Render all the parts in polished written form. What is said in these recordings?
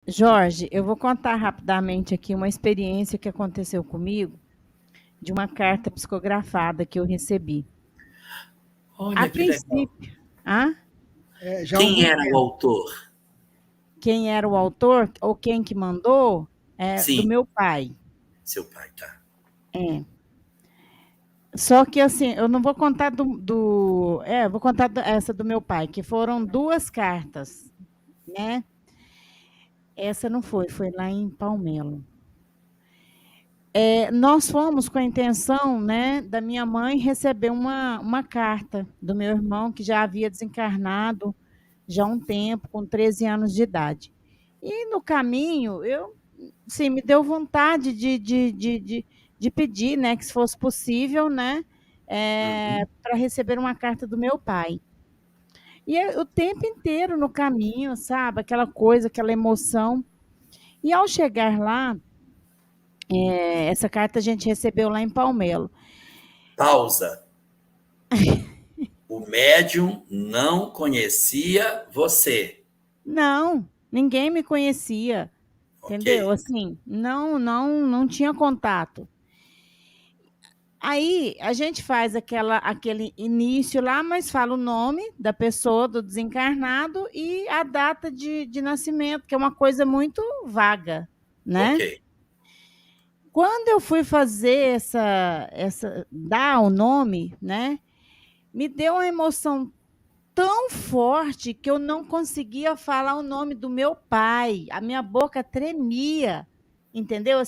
Jorge, eu vou contar rapidamente aqui uma experiência que aconteceu comigo de uma carta psicografada que eu recebi. A Olha que legal. princípio, ah, Já há Quem algum era o tempo. autor? quem era o autor ou quem que mandou é do Sim, meu pai. seu pai, tá. É. Só que assim, eu não vou contar vou contar essa do meu pai, que foram duas cartas, né? Essa não foi lá em Palmelo. Nós fomos com a intenção, né, da minha mãe receber uma carta do meu irmão, que já havia desencarnado já há um tempo, com 13 anos de idade. E no caminho, sim, me deu vontade de pedir, né, que se fosse possível, né, Uhum. para receber uma carta do meu pai. E o tempo inteiro no caminho, sabe, aquela coisa, aquela emoção. E ao chegar lá, essa carta a gente recebeu lá em Palmelo. Pausa. O médium não conhecia você. Não, ninguém me conhecia, Ok. entendeu? Assim, não tinha contato. Aí a gente faz aquele início lá, mas fala o nome da pessoa, do desencarnado e a data de nascimento, que é uma coisa muito vaga, Ok. né? Quando eu fui fazer dar o nome, né? Me deu uma emoção tão forte que eu não conseguia falar o nome do meu pai. A minha boca tremia, entendeu?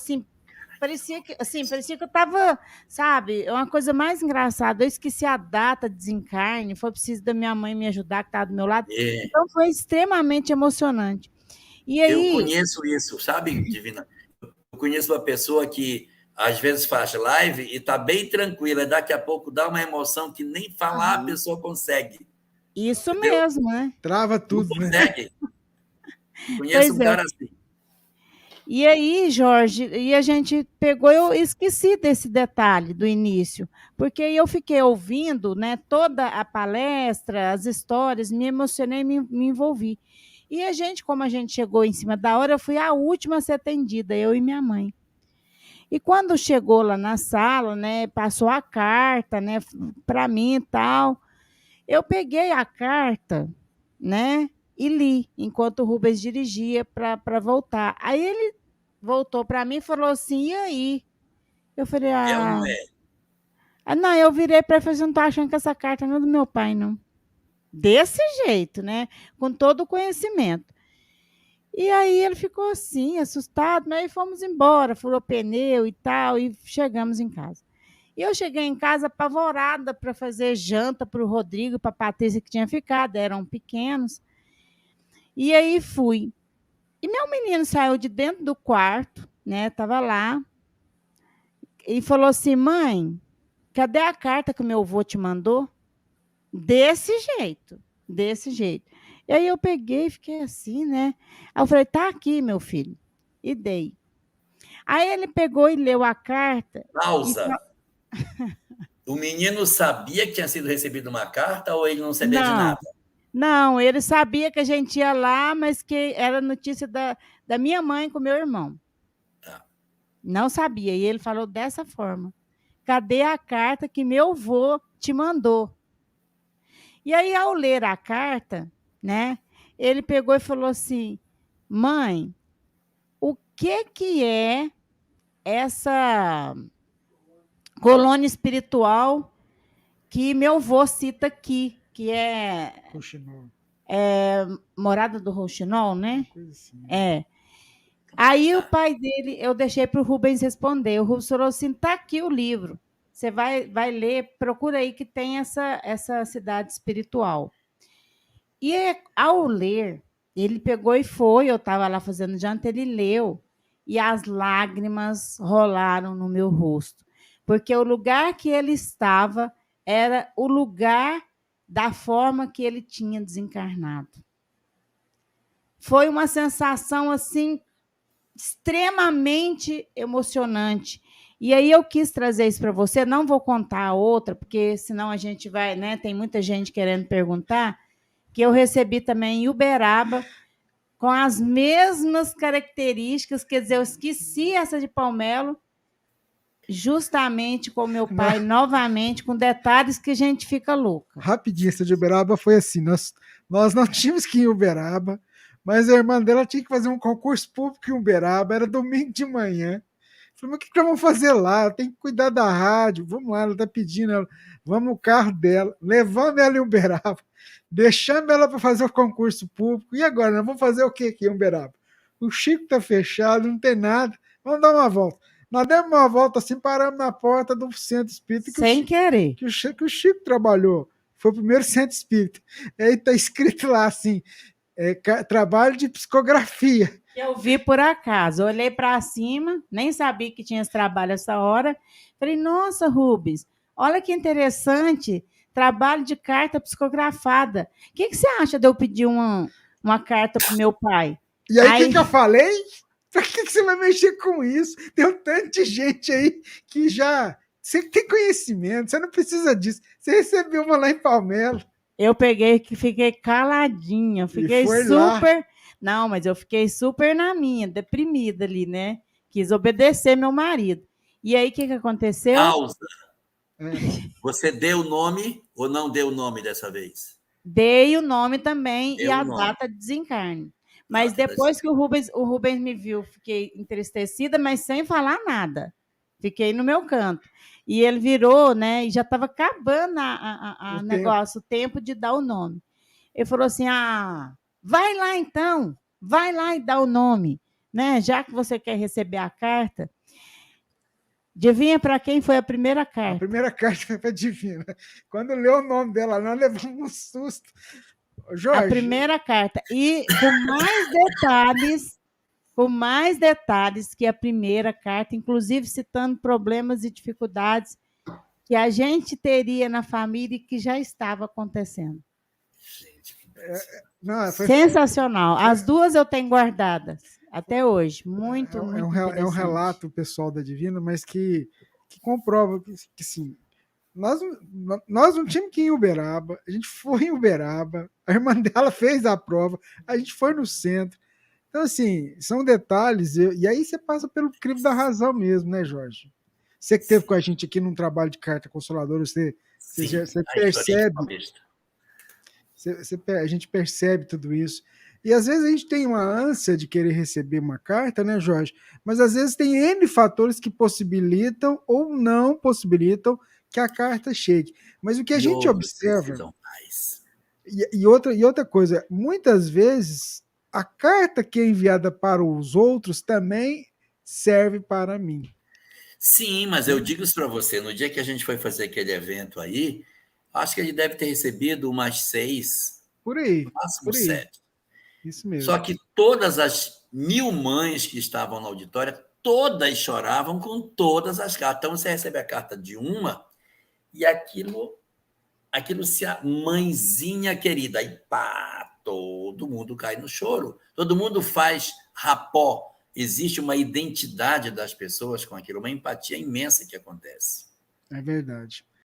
Parecia que eu estava, sabe, é uma coisa mais engraçada. Eu esqueci a data de desencarne, foi preciso da minha mãe me ajudar, que estava do meu lado. É, Então foi extremamente emocionante. E eu aí, conheço isso, sabe, Divina? Eu conheço uma pessoa que às vezes faz live e está bem tranquila, daqui a pouco dá uma emoção que nem falar a aham, pessoa consegue, isso entendeu? mesmo, né? Trava Não tudo, né? consegue. Conheço Pois um é. cara assim. E aí, Jorge, e a gente pegou, eu esqueci desse detalhe do início, porque eu fiquei ouvindo, né, toda a palestra, as histórias, me emocionei, me envolvi. E a gente, como a gente chegou em cima da hora, eu fui a última a ser atendida, eu e minha mãe. E quando chegou lá na sala, né, passou a carta, né, para mim e tal, eu peguei a carta, né, e li, enquanto o Rubens dirigia para voltar. Aí ele voltou para mim e falou assim: e aí? Eu falei: É ou não é? não, eu virei para ele e falei: você não está achando que essa carta não é do meu pai, não? Desse jeito, né? Com todo o conhecimento. E aí ele ficou assim, assustado, mas aí fomos embora, furou pneu e tal, e chegamos em casa. E eu cheguei em casa apavorada para fazer janta para o Rodrigo e para a Patrícia, que tinha ficado, eram pequenos. E aí fui. E meu menino saiu de dentro do quarto, né? Estava lá, e falou assim: mãe, cadê a carta que o meu avô te mandou? Desse jeito, desse jeito. E aí eu peguei e fiquei assim, né? Aí eu falei: tá aqui, meu filho. E dei. Aí ele pegou e leu a carta e Pausa. O menino sabia que tinha sido recebida uma carta ou ele não sabia de não, nada? não, ele sabia que a gente ia lá, mas que era notícia da minha mãe com meu irmão. Tá. Não sabia. E ele falou dessa forma: cadê a carta que meu avô te mandou? E aí, ao ler a carta, né, ele pegou e falou assim: mãe, o que é essa colônia espiritual que meu avô cita aqui, que Rouxinol, Morada do Rouxinol, uma né? coisa assim, né? É. Aí o Tá. pai dele, eu deixei para o Rubens responder. O Rubens falou assim: tá aqui o livro. Você vai ler, procura aí que tem essa cidade espiritual. E ao ler, ele pegou e foi. Eu estava lá fazendo janta, ele leu. E as lágrimas rolaram no meu rosto. Porque o lugar que ele estava era o lugar da forma que ele tinha desencarnado. Foi uma sensação assim extremamente emocionante. E aí eu quis trazer isso para você. Não vou contar a outra, porque senão a gente vai, né? Tem muita gente querendo perguntar. Que eu recebi também em Uberaba, com as mesmas características, quer dizer, eu esqueci essa de Palmelo, justamente com meu pai, novamente, com detalhes que a gente fica louca. Rapidinho, essa de Uberaba foi assim, nós não tínhamos que ir em Uberaba, mas a irmã dela tinha que fazer um concurso público em Uberaba, era domingo de manhã. Falei, mas o que nós vamos fazer lá? Tem que cuidar da rádio, vamos lá, ela está pedindo, vamos no carro dela, levando ela em Uberaba, deixando ela para fazer o concurso público, e agora, nós vamos fazer o que aqui em Uberaba? O Chico está fechado, não tem nada, vamos dar uma volta. Nós demos uma volta assim, paramos na porta do centro espírita. Sem querer. Que o Chico trabalhou. Foi o primeiro centro espírita. Aí está escrito lá assim, trabalho de psicografia. Eu vi por acaso, olhei para cima, nem sabia que tinha esse trabalho essa hora. Falei, nossa, Rubens, olha que interessante, trabalho de carta psicografada. O que você acha de eu pedir uma carta para o meu pai? E aí, o que eu falei? Para que você vai mexer com isso? Tem um tanto de gente aí que já... Você tem conhecimento, você não precisa disso. Você recebeu uma lá em Palmelo. Eu peguei que fiquei caladinha, fiquei super... Lá. Não, mas eu fiquei super na minha, deprimida ali, né? Quis obedecer meu marido. E aí, o que aconteceu? Pausa. Você deu o nome ou não deu o nome dessa vez? Dei o nome também e a data de desencarne. Mas depois que o Rubens me viu, fiquei entristecida, mas sem falar nada. Fiquei no meu canto. E ele virou, né? E já estava acabando o tempo de dar o nome. Ele falou assim: vai lá então, vai lá e dá o nome, né? Já que você quer receber a carta. Adivinha para quem foi a primeira carta? A primeira carta foi para a Divina. Quando leu o nome dela, nós levamos um susto. Jorge. A primeira carta. E com mais detalhes que a primeira carta, inclusive citando problemas e dificuldades que a gente teria na família e que já estava acontecendo. Sensacional. As duas eu tenho guardadas até hoje. Muito é um relato pessoal da Divina, mas que comprova que sim. Nós não tínhamos que ir em Uberaba, a gente foi em Uberaba, a irmã dela fez a prova, a gente foi no centro. Então, assim, são detalhes, e aí você passa pelo crivo da razão mesmo, né, Jorge? Você que esteve com a gente aqui num trabalho de carta consoladora, você percebe. A gente percebe tudo isso. E às vezes a gente tem uma ânsia de querer receber uma carta, né, Jorge? Mas às vezes tem N fatores que possibilitam ou não possibilitam que a carta chegue. Mas o que a gente observa... E outra coisa, muitas vezes a carta que é enviada para os outros também serve para mim. Sim, mas eu digo isso para você, no dia que a gente foi fazer aquele evento aí, acho que ele deve ter recebido umas 6, por aí, no máximo 7. Isso mesmo. Só que todas as 1000 mães que estavam na auditória, todas choravam com todas as cartas. Então, você recebe a carta de uma e aquilo se... Mãezinha querida, aí pá, todo mundo cai no choro. Todo mundo faz rapó. Existe uma identidade das pessoas com aquilo, uma empatia imensa que acontece. É verdade.